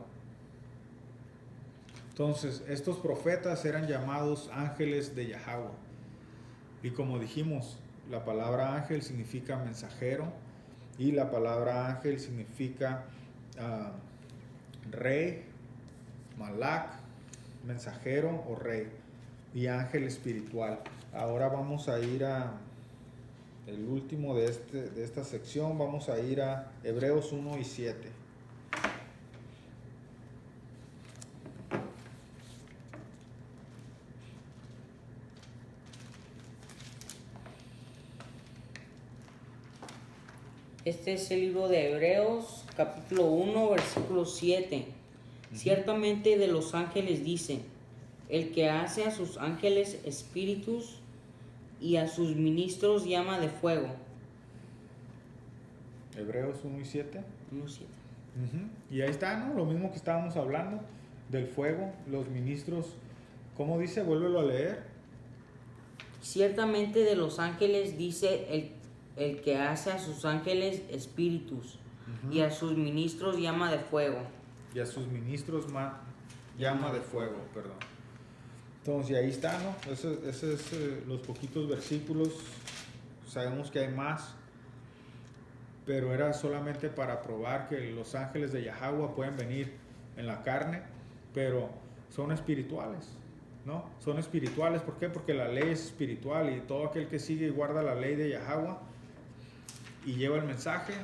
Entonces, estos profetas eran llamados ángeles de Yahweh. Y como dijimos, la palabra ángel significa mensajero, y la palabra ángel significa rey, malak, mensajero o rey, y ángel espiritual. Ahora vamos a ir a el último de esta sección. Vamos a ir a Hebreos 1 y 7. Este es el libro de Hebreos, capítulo 1, versículo 7. Ciertamente de los ángeles dice, el que hace a sus ángeles espíritus y a sus ministros llama de fuego. Hebreos 1 y 7. 1, 7. Y ahí está, ¿no? Lo mismo que estábamos hablando del fuego, los ministros. ¿Cómo dice? Vuélvelo a leer. Ciertamente de los ángeles dice el que hace a sus ángeles espíritus y a sus ministros llama de fuego. Y a sus ministros llama de fuego, perdón. Entonces, ahí está, ¿no? Ese es los poquitos versículos. Sabemos que hay más, pero era solamente para probar que los ángeles de Yahweh pueden venir en la carne, pero son espirituales, ¿no? Son espirituales. ¿Por qué? Porque la ley es espiritual, y todo aquel que sigue y guarda la ley de Yahweh y lleva el mensaje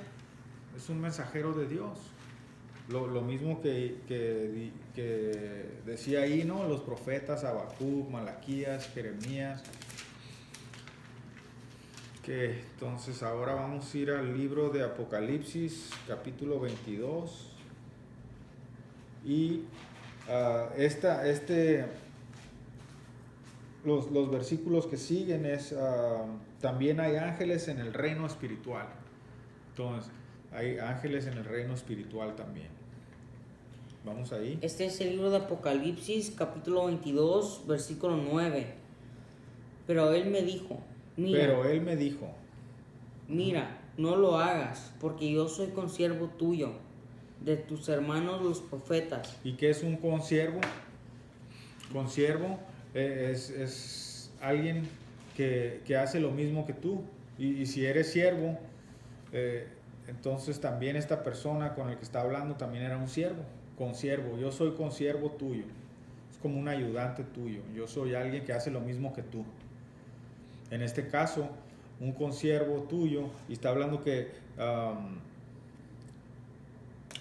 es un mensajero de Dios. Lo mismo que decía ahí, ¿no? Los profetas Habacuc, Malaquías, Jeremías. Que entonces ahora vamos a ir al libro de Apocalipsis, capítulo 22. Y los versículos que siguen es, también hay ángeles en el reino espiritual. Entonces, hay ángeles en el reino espiritual también. Vamos ahí. Este es el libro de Apocalipsis, capítulo 22, versículo 9. Pero él me dijo, mira, no lo hagas, porque yo soy consiervo tuyo, de tus hermanos los profetas. ¿Y qué es un consiervo? Consiervo es alguien que hace lo mismo que tú. Y si eres siervo, entonces también esta persona con el que está hablando también era un siervo. Consiervo, yo soy consiervo tuyo. Es como un ayudante tuyo. Yo soy alguien que hace lo mismo que tú. En este caso, un consiervo tuyo, y está hablando que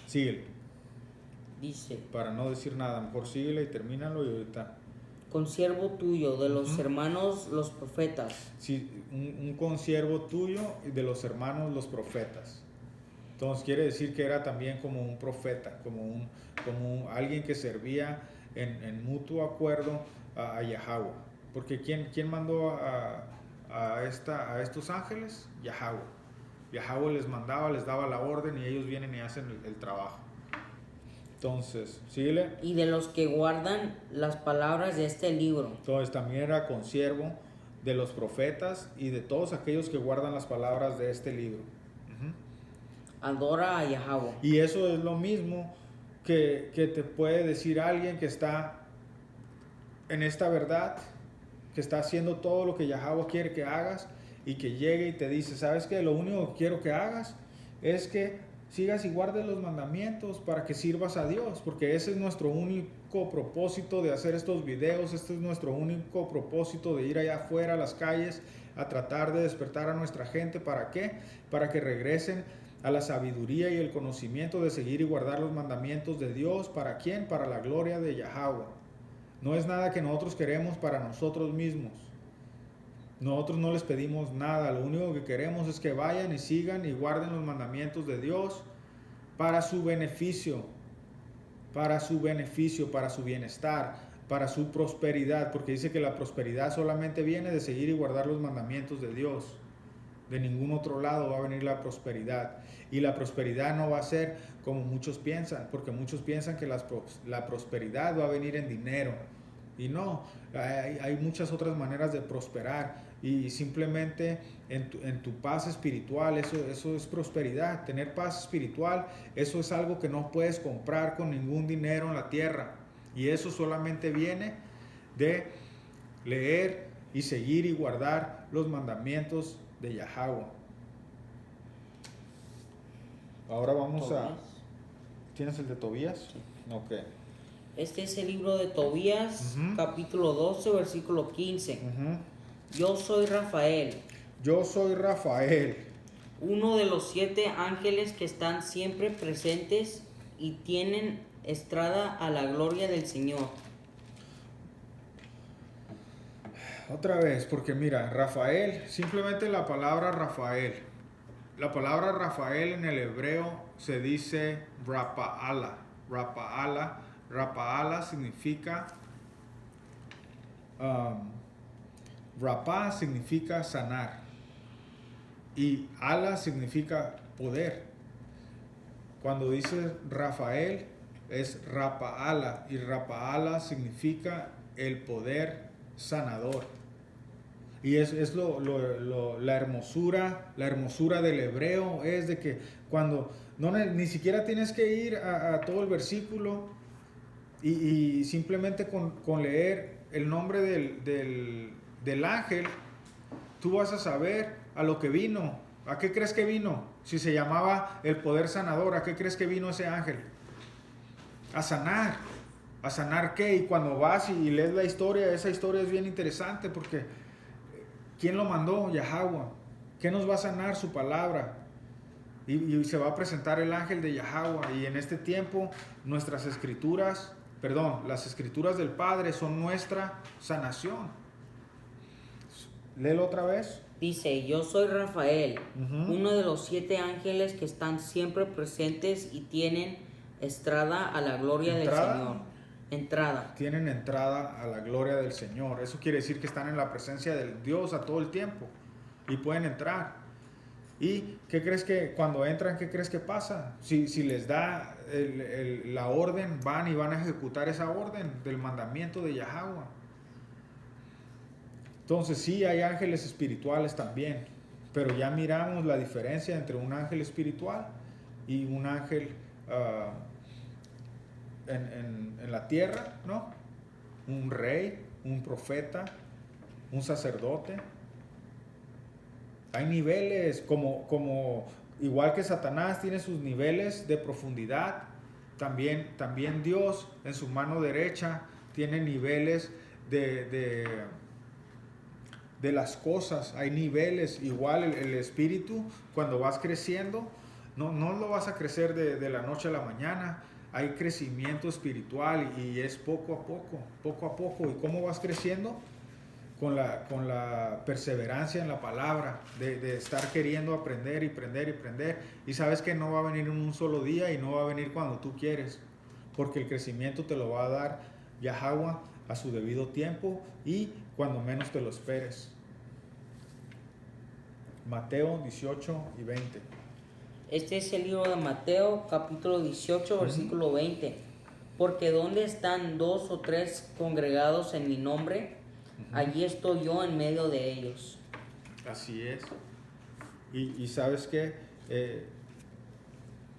síguele, Dice, para no decir nada, mejor síguele y termínalo y ahorita. consiervo tuyo, de los hermanos los profetas. Sí, un consiervo tuyo y de los hermanos los profetas. Entonces quiere decir que era también como un profeta, como alguien que servía en mutuo acuerdo a Yahweh. Porque ¿quién mandó a estos ángeles? Yahweh. Yahweh les mandaba, les daba la orden y ellos vienen y hacen el trabajo. Entonces, síguele. Y de los que guardan las palabras de este libro. Entonces también era consiervo de los profetas y de todos aquellos que guardan las palabras de este libro. Adora a Yahweh. Y eso es lo mismo que te puede decir alguien que está en esta verdad, que está haciendo todo lo que Yahweh quiere que hagas y que llegue y te dice, ¿sabes qué? Lo único que quiero que hagas es que sigas y guardes los mandamientos para que sirvas a Dios, porque ese es nuestro único propósito de hacer estos videos, este es nuestro único propósito de ir allá afuera a las calles a tratar de despertar a nuestra gente. ¿Para qué? Para que regresen a la sabiduría y el conocimiento de seguir y guardar los mandamientos de Dios. ¿Para quién? Para la gloria de Yahweh. No es nada que nosotros queremos para nosotros mismos. Nosotros no les pedimos nada, lo único que queremos es que vayan y sigan y guarden los mandamientos de Dios para su beneficio, para su bienestar, para su prosperidad, porque dice que la prosperidad solamente viene de seguir y guardar los mandamientos de Dios. De ningún otro lado va a venir la prosperidad. Y la prosperidad no va a ser como muchos piensan, porque muchos piensan que la prosperidad va a venir en dinero. Y no, hay muchas otras maneras de prosperar. Y simplemente en tu paz espiritual, eso es prosperidad. Tener paz espiritual, eso es algo que no puedes comprar con ningún dinero en la tierra. Y eso solamente viene de leer y seguir y guardar los mandamientos de Yahweh. Ahora vamos Tobías. ¿Tienes el de Tobías? Sí. Ok. Este es el libro de Tobías, capítulo 12, versículo 15. Yo soy Rafael, Yo soy Rafael, uno de los 7 ángeles que están siempre presentes y tienen estrada a la gloria del Señor. otra vez, porque mira, Rafael, simplemente la palabra Rafael. La palabra Rafael en el hebreo se dice Rapa'ala. Rapa'ala significa Rapá significa sanar y Ala significa poder. Cuando dice Rafael es Rapa'ala y Rapa'ala significa el poder sanador. Y es la hermosura del hebreo es de que cuando ni siquiera tienes que ir a todo el versículo y simplemente con leer el nombre del ángel, tú vas a saber a lo que vino. ¿A qué crees que vino? Si se llamaba el poder sanador, ¿a qué crees que vino ese ángel? A sanar. ¿A sanar qué? Y cuando vas y lees la historia, esa historia es bien interesante porque ¿quién lo mandó? Yahweh. ¿Qué nos va a sanar? Su palabra. y se va a presentar el ángel de Yahweh. Y en este tiempo las escrituras del Padre son nuestra sanación. Léelo otra vez. Dice, yo soy Rafael, Ujú. uno de los 7 ángeles que están siempre presentes y tienen entrada a la gloria ¿Entrada? del Señor. Entrada. Tienen entrada a la gloria del Señor. Eso quiere decir que están en la presencia del Dios a todo el tiempo y pueden entrar. ¿Y qué crees que cuando entran, qué crees que pasa? Si les da la orden, van y van a ejecutar esa orden del mandamiento de Yahweh. Entonces sí hay ángeles espirituales también, pero ya miramos la diferencia entre un ángel espiritual y un ángel en la tierra, ¿no? Un rey, un profeta, un sacerdote. Hay niveles, como igual que Satanás tiene sus niveles de profundidad, también Dios en su mano derecha tiene niveles de las cosas. Hay niveles, igual el espíritu, cuando vas creciendo, no lo vas a crecer de la noche a la mañana. Hay crecimiento espiritual y es poco a poco. ¿Y cómo vas creciendo? Con la perseverancia en la palabra, de estar queriendo aprender y aprender. Y sabes que no va a venir en un solo día y no va a venir cuando tú quieres, porque el crecimiento te lo va a dar Yahweh a su debido tiempo y cuando menos te lo esperes. Mateo 18 y 20. Este es el libro de Mateo, capítulo 18, versículo 20. Porque donde están 2 o 3 congregados en mi nombre, allí estoy yo en medio de ellos. Así es. Y sabes que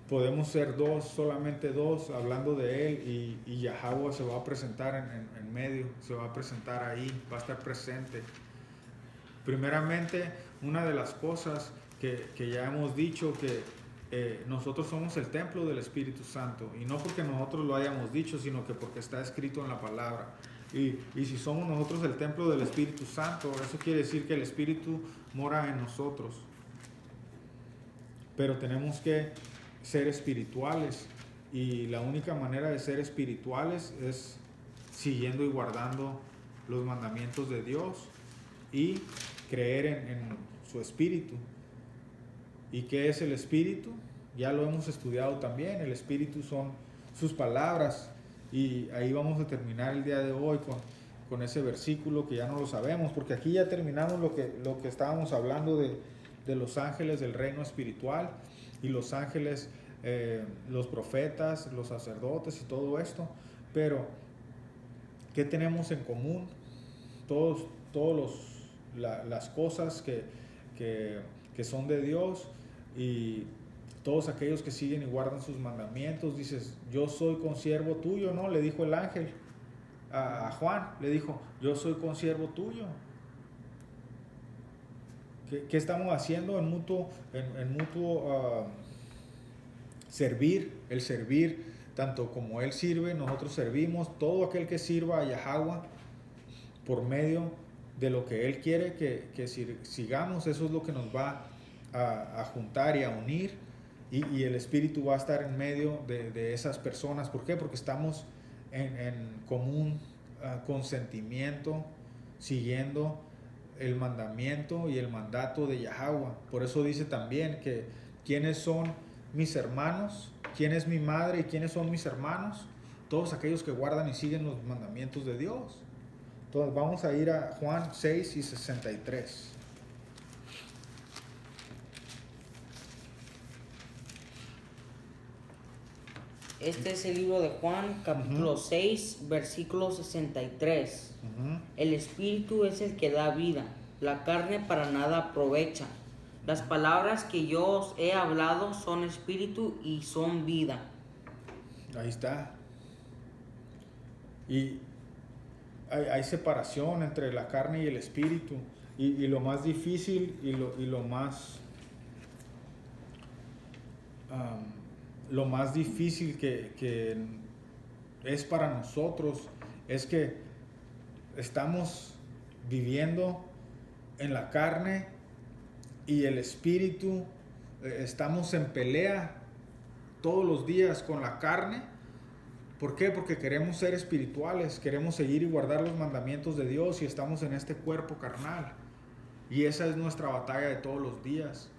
podemos ser solamente dos, hablando de Él, y Yahweh se va a presentar en medio, se va a presentar ahí, va a estar presente. Primeramente, una de las cosas que ya hemos dicho, que nosotros somos el templo del Espíritu Santo, y no porque nosotros lo hayamos dicho, sino que porque está escrito en la palabra. Y si somos nosotros el templo del Espíritu Santo, eso quiere decir que el Espíritu mora en nosotros. Pero tenemos que ser espirituales, y la única manera de ser espirituales es siguiendo y guardando los mandamientos de Dios y creer en su Espíritu. ¿Y qué es el Espíritu? Ya lo hemos estudiado también. El Espíritu son sus palabras, y ahí vamos a terminar el día de hoy con ese versículo que ya no lo sabemos, porque aquí ya terminamos lo que estábamos hablando de los ángeles del reino espiritual y los ángeles, los profetas, los sacerdotes y todo esto. Pero ¿qué tenemos en común? Las cosas que son de Dios, y todos aquellos que siguen y guardan sus mandamientos. Dices, yo soy consiervo tuyo, ¿no? Le dijo el ángel a Juan, le dijo, yo soy consiervo tuyo. ¿Qué estamos haciendo en mutuo servir? El servir, tanto como Él sirve, nosotros servimos. Todo aquel que sirva a Yahweh por medio de lo que Él quiere que sigamos, eso es lo que nos va a juntar y a unir, y el Espíritu va a estar en medio de esas personas. ¿Por qué? Porque estamos en común consentimiento, siguiendo el mandamiento y el mandato de Yahweh. Por eso dice también que ¿quiénes son mis hermanos? ¿Quién es mi madre y quiénes son mis hermanos? Todos aquellos que guardan y siguen los mandamientos de Dios. Entonces vamos a ir a Juan 6 y 63. Este es el libro de Juan, capítulo 6, versículo 63. El Espíritu es el que da vida, la carne para nada aprovecha. Las palabras que yo os he hablado son espíritu y son vida. Ahí está. Y hay separación entre la carne y el espíritu. Y lo más difícil y lo más difícil que es para nosotros es que estamos viviendo en la carne, y el espíritu estamos en pelea todos los días con la carne. ¿Por qué? Porque queremos ser espirituales, queremos seguir y guardar los mandamientos de Dios y estamos en este cuerpo carnal. Y esa es nuestra batalla de todos los días,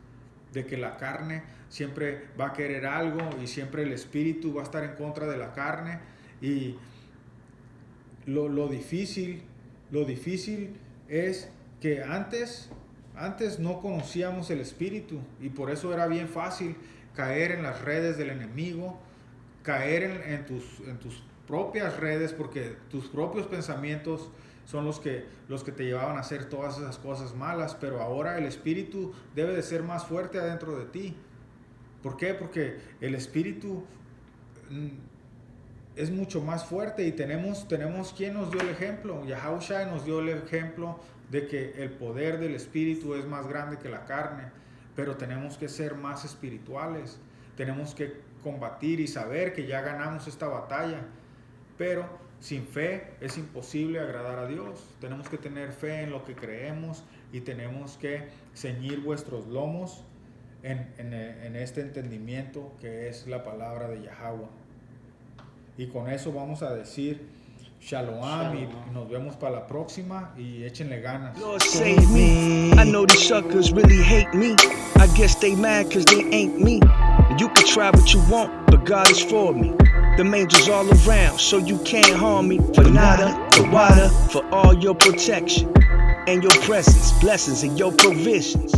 de que la carne siempre va a querer algo y siempre el espíritu va a estar en contra de la carne. Y lo difícil es que antes no conocíamos el espíritu y por eso era bien fácil caer en las redes del enemigo, caer en tus propias redes, porque tus propios pensamientos son los que te llevaban a hacer todas esas cosas malas. Pero ahora el espíritu debe de ser más fuerte adentro de ti. ¿Por qué? Porque el espíritu es mucho más fuerte y tenemos quien nos dio el ejemplo. Yahushua nos dio el ejemplo de que el poder del espíritu es más grande que la carne, pero tenemos que ser más espirituales, tenemos que combatir y saber que ya ganamos esta batalla, pero sin fe es imposible agradar a Dios. Tenemos que tener fe en lo que creemos y tenemos que ceñir vuestros lomos en este entendimiento que es la palabra de Yahweh. Y con eso vamos a decir Shalom y nos vemos para la próxima y échenle ganas. Lord save me. I know these suckers really hate me. I guess they mad cause they ain't me. You can try what you want, but God is for me. The angels all around, so you can't harm me. For nada, for water, for all your protection and your presence, blessings and your provisions.